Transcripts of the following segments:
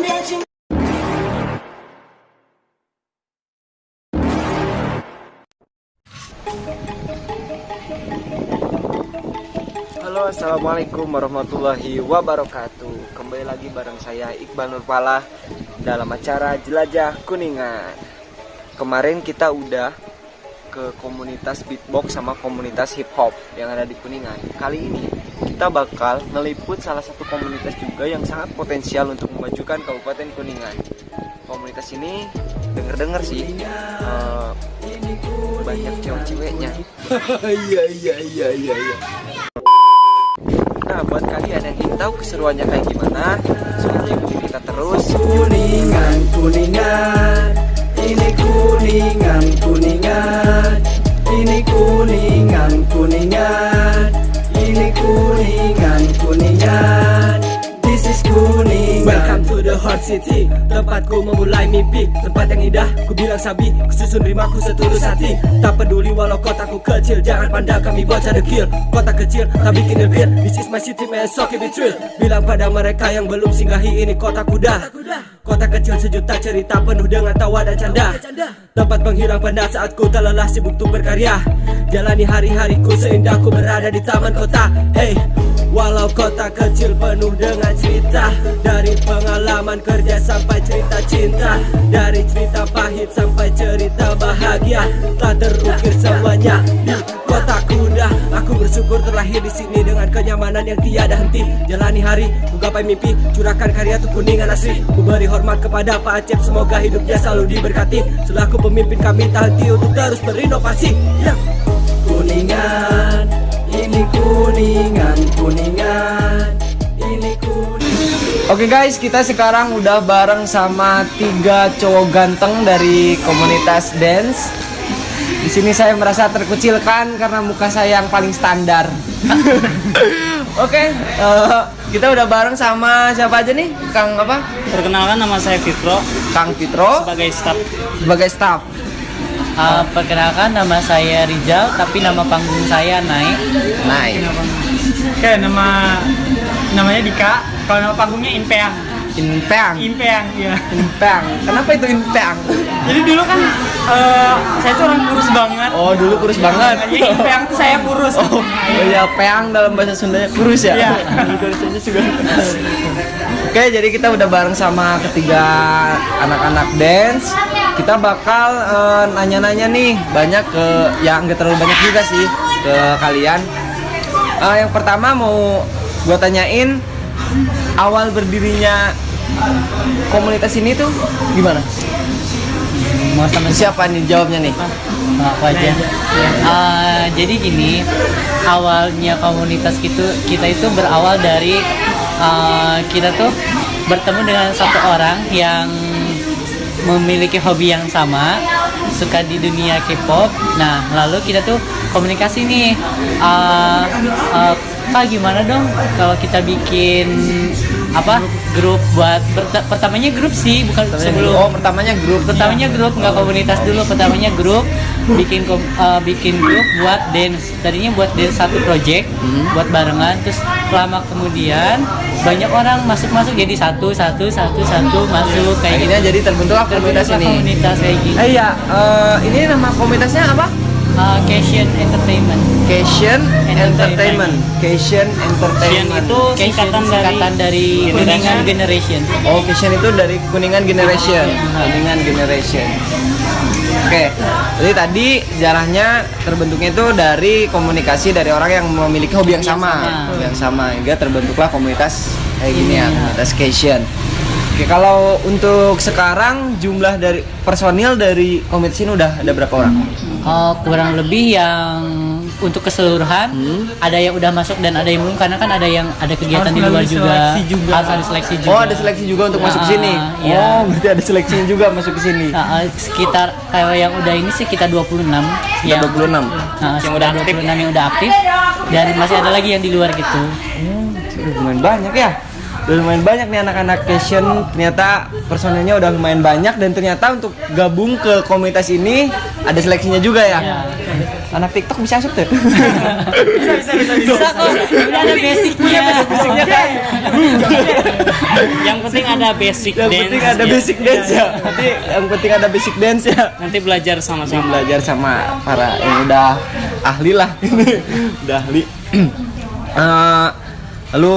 Halo, assalamualaikum warahmatullahi wabarakatuh. Kembali lagi bareng saya Iqbal Nurpala dalam acara Jelajah Kuningan. Kemarin kita udah ke komunitas beatbox sama komunitas hip hop yang ada di Kuningan. Kali ini kita bakal meliput salah satu komunitas juga yang sangat potensial untuk memajukan Kabupaten Kuningan. Komunitas ini denger-denger sih banyak cewek-ceweknya. Iya. Nah, buat kalian yang ingin tahu keseruannya kayak gimana, semoga ikuti kita terus. Kuningan, Kuningan, ini Kuningan, Kuningan, ini Kuningan, Kuningan, ini Kuningan, Kuningan. This is Kuningan. Welcome to the hot city, tempatku memulai mimpi, tempat yang indah, ku bilang sabi, ku susun rimaku setulus hati. Tak peduli walau kotaku kecil, jangan pandang kami bocah dekil. Kota kecil, tak bikin ilfil, this is my city man, so keep it real. Bilang pada mereka yang belum singgahi ini kota kuda. Kota kecil sejuta cerita penuh dengan tawa dan canda. Tempat penghilang penat saat ku tak lelah sibuk untuk berkarya. Jalani hari-hariku seindah ku berada di taman kota. Hey, walau kota kecil penuh dengan cerita, dari pengalaman kerja sampai cerita cinta, dari cerita pahit sampai cerita bahagia, telah terukir semuanya di kota kuda. Aku bersyukur terlahir di sini dengan kenyamanan yang tiada henti. Jalani hari, ku gapai mimpi, curahkan karya untuk Kuningan asli. Ku beri hormat kepada Pak Acep, semoga hidupnya selalu diberkati. Selaku pemimpin kami tak henti untuk terus berinovasi. Kuningan, ini Kuningan, Kuningan, ini Kuningan. Oke guys, kita sekarang udah bareng sama 3 cowok ganteng dari komunitas dance. Di sini saya merasa terkucilkan karena muka saya yang paling standar. Oke, kita udah bareng sama siapa aja nih? Kang apa? Perkenalkan, nama saya Fitro, Kang Fitro sebagai staf. sebagai staff. Perkenalkan, nama saya Rizal, tapi nama panggung saya Naik. Oke, namanya Dika. Kalau nama panggungnya Inpeang. Inpeang. Iya. Inpeang. Kenapa itu Inpeang? Jadi dulu kan saya tuh orang kurus banget. Oh, dulu kurus banget. Jadi Inpeang tuh saya kurus. Oh ya, peang dalam bahasa Sundanya kurus ya? Iya. Oke, jadi kita udah bareng sama ketiga anak-anak dance. Kita bakal nanya-nanya nih, banyak ke yang nggak terlalu banyak juga sih ke kalian. Yang pertama mau gua tanyain, awal berdirinya komunitas ini tuh gimana? Mau sama Siapa nih jawabnya nih? aku aja. Jadi gini, awalnya komunitas kita itu berawal dari kita tuh bertemu dengan satu orang yang memiliki hobi yang sama, suka di dunia K-pop. Nah, lalu kita tuh komunikasi nih, Kak gimana dong kalau kita bikin grup buat pertamanya grup sih, bukan sebelum. Oh, pertamanya grup Nggak komunitas dulu, pertamanya grup, bikin grup buat dance. Tadinya buat dance satu project, buat barengan. Terus lama kemudian banyak orang masuk jadi satu masuk kayak gitu. Jadi terbentuklah komunitas ini. Komunitas kayak gitu. Iya, ini nama komunitasnya apa? Cation Entertainment. Cation Entertainment. Cation itu Singkatan dari Kuningan Generation. Oh, Cation itu dari Kuningan Generation. Kuningan Generation. Oke, jadi tadi sejarahnya terbentuknya itu dari komunikasi dari orang yang memiliki hobi yang sama. Hingga terbentuklah komunitas kayak gini ya, komunitas Cation. Oke, kalau untuk sekarang jumlah dari personil dari komunitas ini udah ada berapa orang? Kurang lebih yang untuk keseluruhan ada yang udah masuk dan ada yang belum, karena kan ada kegiatan di luar juga. Harus ada seleksi juga. Oh, ada seleksi juga untuk masuk ke sini. Iya. Oh, berarti ada seleksinya juga masuk ke sini. Sekitar kayak yang udah ini sih kita 26. Ya, 26. Yang udah 26 yang udah aktif, dan masih ada lagi yang di luar gitu. Lumayan banyak ya. Udah lumayan banyak nih anak-anak fashion. Ternyata personelnya udah lumayan banyak. Dan ternyata untuk gabung ke komunitas ini ada seleksinya juga ya. Anak TikTok bisa masuk tuh? Bisa kok, udah ada basicnya. Basicnya kan? Yang penting ada basic Yang dance. penting ada basic dance ya. Nanti yang penting ada basic dance ya. Nanti belajar sama-sama. Belajar sama para yang udah ahli lah. Udah ahli. Lalu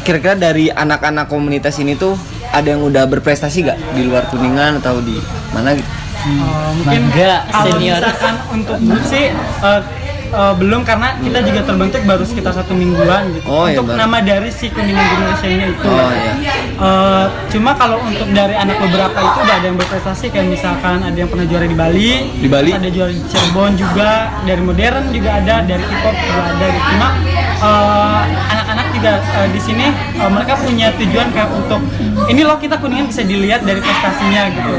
kira-kira dari anak-anak komunitas ini tuh ada yang udah berprestasi gak di luar Kuningan atau di mana gitu? Mungkin Bangga, kalau senior. misalkan untuk grup sih belum, karena kita juga terbentuk baru sekitar 1 mingguan gitu. Oh, iya, untuk baru. nama dari si Kuningan Generation-nya itu. Oh, iya. Cuma kalau untuk dari anak beberapa itu udah ada yang berprestasi, kayak misalkan ada yang pernah juara di Bali, Di Bali? ada juara di Cirebon juga, dari modern juga ada, dari hip hop juga ada gitu. Cuma anak-anak juga di sini mereka punya tujuan kayak untuk ini loh, kita Kuningan bisa dilihat dari prestasinya gitu.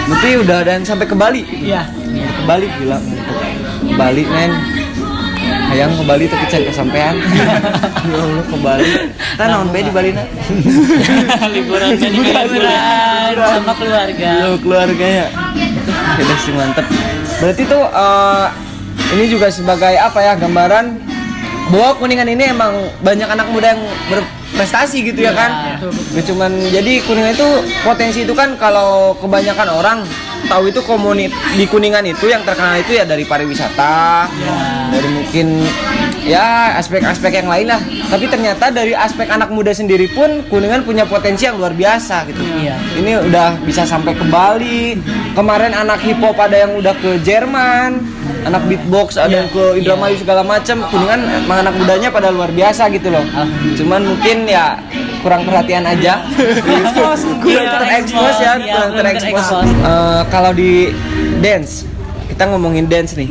Berarti udah ada yang sampai ke Bali? Iya. Ke Bali gila. Ke Bali men. Hayang ke Bali tapi cari kesampean. Ya Allah ke Bali. Kita naon bae di Bali na. Liburan Liburan sama keluarga. Sama keluarganya. Udah sih mantep. Berarti tuh ini juga sebagai apa ya, gambaran bahwa Kuningan ini emang banyak anak muda yang berprestasi gitu ya kan. Gak cuman jadi Kuningan itu potensi itu kan, kalau kebanyakan orang tahu itu di Kuningan itu yang terkenal itu ya dari pariwisata, dari mungkin ya aspek-aspek yang lain lah. Tapi ternyata dari aspek anak muda sendiri pun Kuningan punya potensi yang luar biasa gitu. Iya. Ini udah bisa sampai ke Bali. Kemarin anak hip hop ada yang udah ke Jerman, anak beatbox ada yang ke Indramayu segala macam. Kuningan emang anak mudanya pada luar biasa gitu loh. Cuman mungkin ya kurang perhatian aja. kurang terekspos ya, kurang terekspos. Kalau di dance, kita ngomongin dance nih.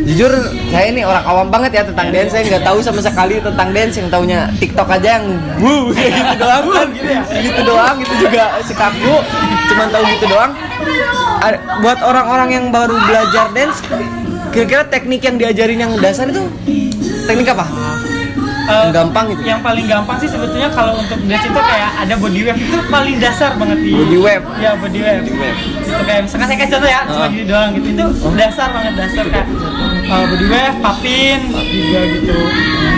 Jujur saya ini orang awam banget ya tentang dance, saya nggak tahu sama sekali tentang dance, yang taunya TikTok aja yang gitu doang kan, gitu doang, itu juga si kaku, cuman tahu gitu doang. Buat orang-orang yang baru belajar dance, kira-kira teknik yang diajarin yang dasar itu teknik apa? Yang gampang gitu. Yang paling gampang sih sebetulnya kalau untuk dance itu kayak ada body wave, itu paling dasar banget di Body wave? Ya body wave. Itu kayak misalkan saya kasih contoh ya, cuma gini doang gitu. Itu dasar banget, dasar kayak body wave, papin juga gitu.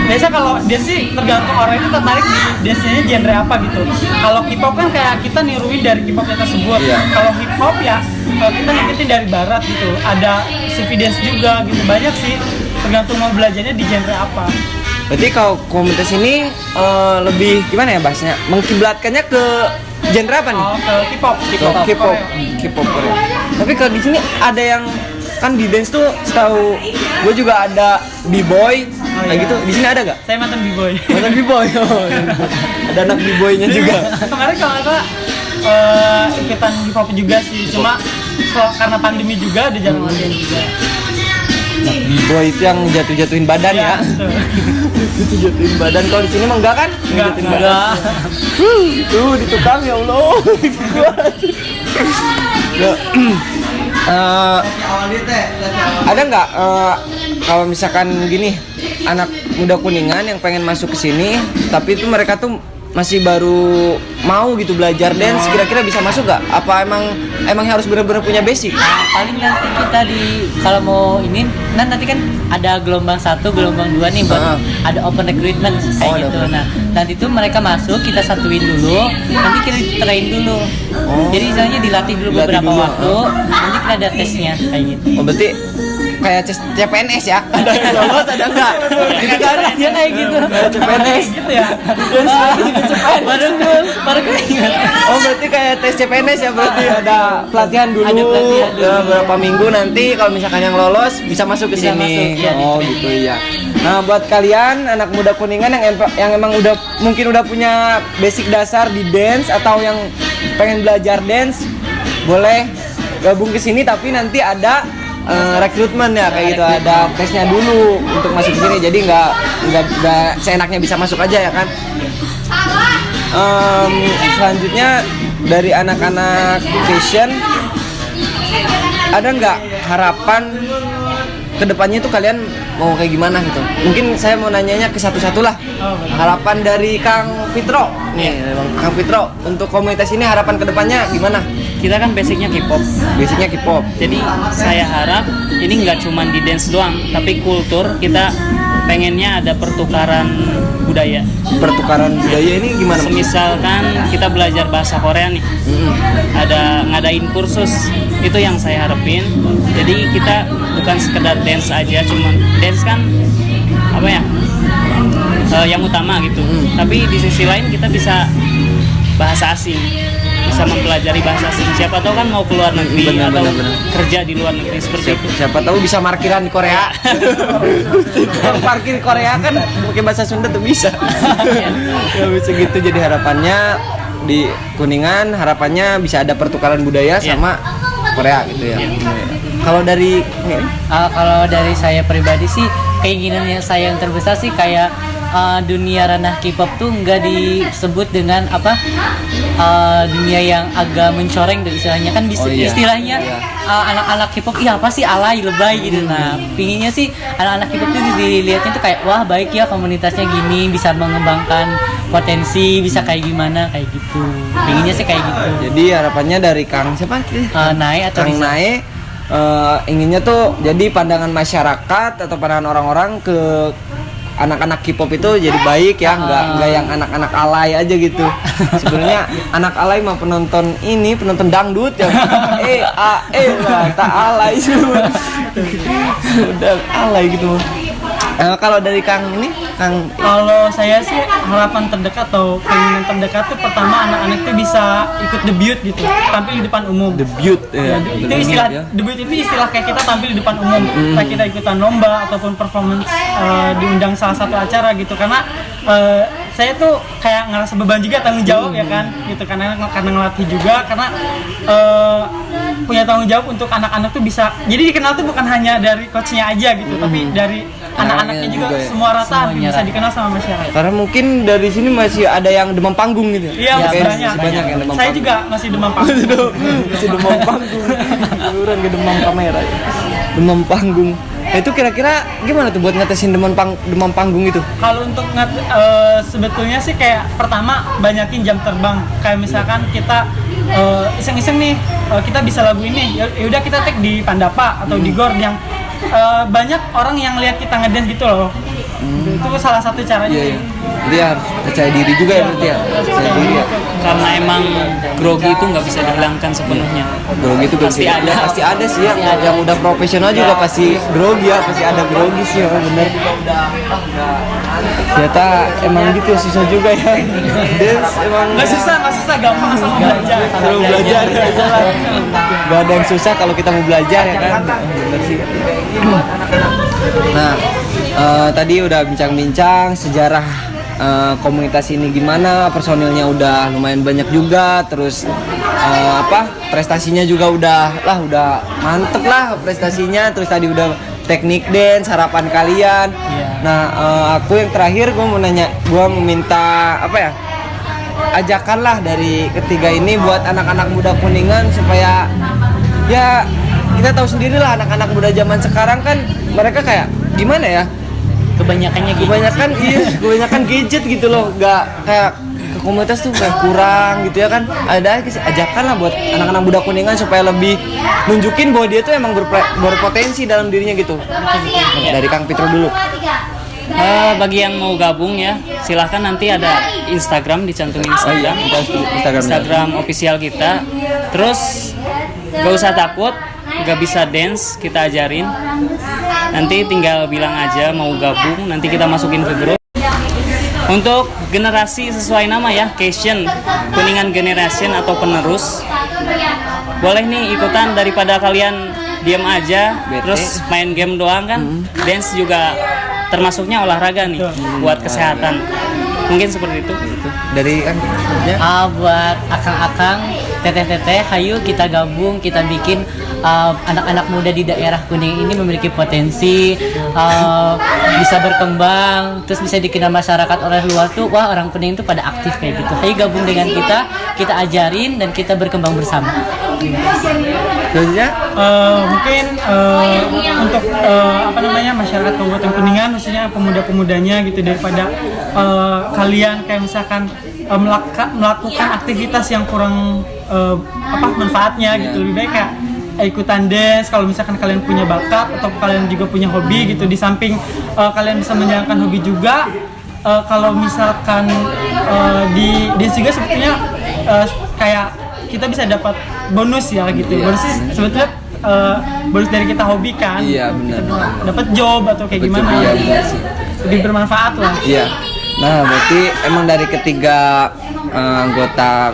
Biasa kalau dance sih tergantung orang itu tertarik di dance-nya genre apa gitu. Kalau hip hop kan kayak kita niruin dari hip hopnya tersebut. Kalau hip hop ya kita ngikutin dari barat gitu. Ada sufi dance juga gitu. Banyak sih, tergantung mau belajarnya di genre apa. Berarti kalau komunitas ini lebih gimana ya bahasnya? Mengkiblatkannya ke genre apa nih? Oh, ke K-pop. K-pop Korea. Tapi kalau di sini ada yang kan di dance tuh, setahu gue juga ada b-boy kayak gitu. Di sini ada gak? Saya mantan b-boy. Mantan b-boy. Oh, ada anak b-boynya juga. Kemarin kalau nggak salah ikutan hip-hop juga sih. Cuma karena pandemi juga ada jarang latihan juga. B-boy itu yang jatuhin badan ya. Itu jatuhin badan. Kalau di sini mah enggak kan? Jatuhin badan. Tuh di tukang ya Allah. Ada nggak kalau misalkan gini, anak muda Kuningan yang pengen masuk ke sini tapi itu mereka tuh masih baru mau gitu belajar dance, kira-kira bisa masuk gak? Apa emang harus benar-benar punya basic? Paling nanti kita kalau mau ini nanti kan ada gelombang 1, gelombang 2 nih buat ada open recruitment kayak gitu. Nah, nanti tuh mereka masuk, kita satuin dulu, nanti kita train dulu. Jadi misalnya dilatih dulu beberapa waktu, nanti kita ada tesnya kayak gitu. Oh, berarti kayak CPNS ya? Ada yang lolos, ada enggak? Gitu kan ya kayak gitu. CPNS Gitu ya. Baru keinget. Oh, berarti kayak tes CPNS ya, berarti ada pelatihan dulu. Ada pelatihan dulu. Beberapa minggu, nanti kalau misalkan yang lolos bisa masuk ke Bisa sini. masuk, ya, Oh, gitu ya. Nah, buat kalian anak muda Kuningan yang emang mungkin udah punya basic dasar di dance atau yang pengen belajar dance, boleh gabung ke sini, tapi nanti ada rekrutmen ya kayak gitu, ada tesnya dulu untuk masuk ke sini. Jadi nggak seenaknya bisa masuk aja ya kan. Selanjutnya dari anak-anak fashion, ada nggak harapan kedepannya tuh kalian mau kayak gimana gitu? Mungkin saya mau nanyanya ke satu-satu lah. Harapan dari Kang Fitro nih, Kang Fitro untuk komunitas ini harapan kedepannya gimana? Kita kan basicnya K-pop. Basicnya K-pop. Jadi saya harap ini nggak cuma di dance doang, tapi kultur kita pengennya ada pertukaran budaya. Pertukaran budaya ini gimana? Semisalkan kita belajar bahasa Korea nih, ada ngadain kursus, itu yang saya harapin. Jadi kita bukan sekedar dance aja, cuman dance kan apa ya, yang utama gitu. Tapi di sisi lain kita bisa bahasa asing, bisa mempelajari bahasa asing. Siapa tahu kan mau keluar negeri atau kerja di luar negeri seperti itu. Siapa tahu bisa parkiran di Korea. Parkir di Korea kan pakai bahasa Sunda tuh bisa. Ya bisa gitu, jadi harapannya di Kuningan harapannya bisa ada pertukaran budaya sama Korea gitu ya. Kalau dari Kalau dari saya pribadi sih keinginannya saya yang terbesar sih kayak dunia ranah K-pop tuh nggak disebut dengan dunia yang agak mencoreng dari istilahnya kan istilahnya anak-anak K-pop apa sih alay lebay gitu. Nah pinginnya sih anak-anak K-pop tuh dilihatnya tuh kayak wah baik ya komunitasnya gini, bisa mengembangkan potensi, bisa kayak gimana kayak gitu. Pinginnya sih kayak gitu. Jadi harapannya dari Kang siapa? Nae atau Kang Risa? Nae inginnya tuh jadi pandangan masyarakat atau pandangan orang-orang ke anak-anak K-pop itu jadi baik ya, nggak yang anak-anak alay aja gitu. Sebenarnya anak alay mah penonton dangdut ya. Lah tak alay semua. Udah alay gitu. Kalau dari Kang Kalau saya sih harapan terdekat atau keinginan terdekat tuh pertama anak-anak tuh bisa ikut debut gitu, tampil di depan umum. debut ya. Itu istilah debut itu istilah kayak kita tampil di depan umum, kayak kita ikutan lomba ataupun performance diundang salah satu acara gitu. Karena saya tuh kayak ngerasa beban juga, tanggung jawab ya kan gitu, karena ngelatih juga, karena punya tanggung jawab untuk anak-anak tuh bisa jadi dikenal tuh bukan hanya dari coachnya aja gitu, tapi dari anak-anaknya juga ya. semua rata bisa dikenal sama masyarakat. Karena mungkin dari sini masih ada yang demam panggung gitu. Iya, masih banyak. Banyak yang demam Saya panggung. juga masih demam panggung. Masih demam panggung. Beneran ke demam kamera ya. Demam panggung. Nah, itu kira-kira gimana tuh buat ngetesin demam panggung itu? Kalau untuk sebetulnya sih kayak pertama banyakin jam terbang. Kayak misalkan kita iseng-iseng nih, kita bisa lagu ini. Ya udah kita tag di Pandapa atau di GOR yang banyak orang yang lihat kita ngedance gitu loh. Itu salah satu caranya. Iya. Jadi harus percaya diri juga ya berarti ya. Percaya diri ya. Karena emang grogi itu nggak bisa dihilangkan sepenuhnya. Grogi itu Pasti ada. pasti ada sih ya. Yang udah profesional juga pasti grogi ya, pasti ada grogi sih ya, bener. Ternyata emang gitu susah juga ya. Dance emang Nggak susah, gampang asal mau belajar. kalau belajar ya. Gak ada yang susah kalau kita mau belajar ya kan. Bener sih. Nah, tadi udah bincang-bincang sejarah komunitas ini gimana, personilnya udah lumayan banyak juga, terus prestasinya juga udah mantep lah prestasinya, terus tadi udah teknik dance, harapan kalian. Nah, aku yang terakhir gue mau minta ajakan lah dari ketiga ini buat anak-anak muda Kuningan supaya ya kita tahu sendiri lah anak-anak muda zaman sekarang kan mereka kayak gimana ya, kebanyakan gadget gitu loh, nggak kayak ke komunitas tuh kayak kurang gitu ya kan. Ada ajakan lah buat anak-anak muda Kuningan supaya lebih nunjukin bahwa dia tuh emang berpotensi dalam dirinya gitu. Dari Kang Fitro dulu. Bagi yang mau gabung ya silahkan, nanti ada Instagram, dicantumin Instagram official kita. Terus gak usah takut, gak bisa dance kita ajarin, nanti tinggal bilang aja mau gabung, nanti kita masukin ke grup. Untuk generasi sesuai nama ya, Cation, Kuningan Generation atau penerus, boleh nih ikutan daripada kalian diam aja terus main game doang kan. Dance juga termasuknya olahraga nih buat kesehatan. Mungkin seperti itu. Dari kan Buat akang-akang, teteh-teteh, hayu kita gabung, kita bikin anak-anak muda di daerah Kuning ini memiliki potensi, bisa berkembang, terus bisa dikenal masyarakat oleh luar tuh, wah orang Kuning itu pada aktif kayak gitu. Hayu gabung dengan kita ajarin dan kita berkembang bersama. Mungkin untuk masyarakat Kabupaten Kuningan, khususnya pemuda-pemudanya gitu, daripada kalian kayak misalkan melakukan aktivitas yang kurang manfaatnya gitu, lebih baik kayak ikutan dance kalau misalkan kalian punya bakat atau kalian juga punya hobi gitu, di samping kalian bisa menjalankan hobi juga. Kalau misalkan di dance juga sebetulnya kayak kita bisa dapat bonus ya gitu. Bonus sih sebetulnya bonus dari kita hobi kan. Iya, benar. Dapat job atau kayak gimana. Iya, benar sih. Lebih bermanfaat lah. Iya. Nah, berarti emang dari ketiga anggota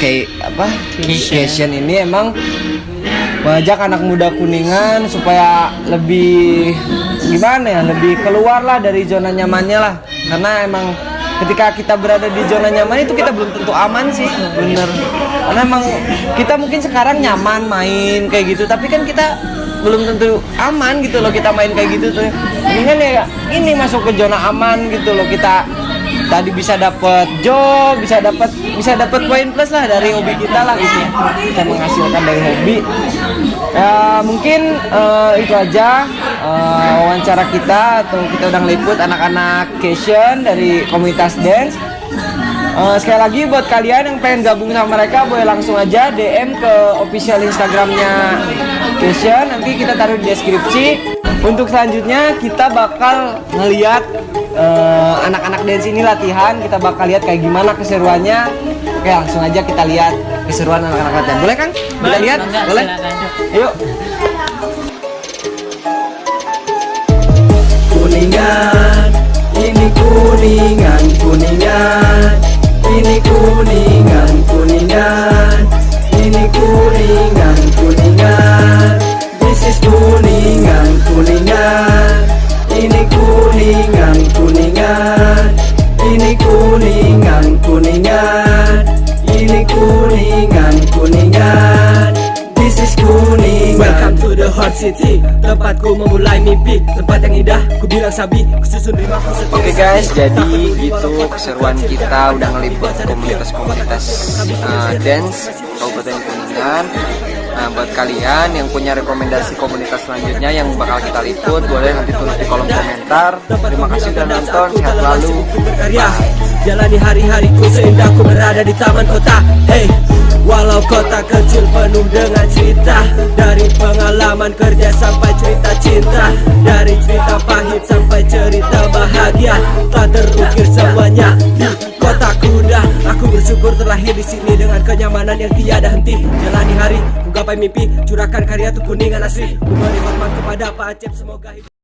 Cation ini emang mengajak anak muda Kuningan supaya lebih lebih keluar lah dari zona nyamannya lah, karena emang ketika kita berada di zona nyaman itu kita belum tentu aman sih, bener. Karena emang kita mungkin sekarang nyaman main kayak gitu, tapi kan kita belum tentu aman gitu loh kita main kayak gitu tuh. Mendingan ya ini masuk ke zona aman gitu loh, kita tadi bisa dapat job, bisa dapat poin plus lah dari hobi kita lah gitu. Kita menghasilkan dari hobi. Ya, mungkin itu aja wawancara kita, atau kita udah ngeliput anak-anak Cation dari komunitas dance. Sekali lagi buat kalian yang pengen gabung sama mereka, boleh langsung aja DM ke official Instagramnya Cation, nanti kita taruh di deskripsi. Untuk selanjutnya kita bakal ngeliat anak-anak dance ini latihan, kita bakal lihat kayak gimana keseruannya. Oke, langsung aja kita lihat keseruan anak-anak latihan. Boleh Kang? Kita lihat? Boleh? Yuk. Kuningan, ini Kuningan, Kuningan, ini Kuningan, Kuningan, ini Kuningan, Kuningan, this is Kuningan, Kuningan, ini Kuningan, Kuningan, ini Kuningan, Kuningan, ini Kuningan, Kuningan, this is Kuningan. Welcome to the hot city, tempatku memulai mimpi, tempat yang indah, ku bilang sabi, ku susun rimaku setia. Oke guys, jadi gitu keseruan kita udah ngeliput komunitas-komunitas dance Kabupaten Kuningan. Nah, buat kalian yang punya rekomendasi komunitas selanjutnya yang bakal kita liput, boleh nanti tulis di kolom komentar. Terima kasih udah nonton, sehat selalu. Jalani hari-hariku seindahku berada di taman kota. Hey, walau kota kecil penuh dengan cerita, dari pengalaman kerja sampai cerita cinta, dari cerita pahit sampai cerita bahagia, tak terukir semuanya di kota kuda. Aku bersyukur terlahir di sini dengan kenyamanan yang tiada henti. Jalani hari, ku gapai mimpi, curahkan karya tuh Kuningan asli. Ku beri hormat kepada Pak Acep, semoga hidup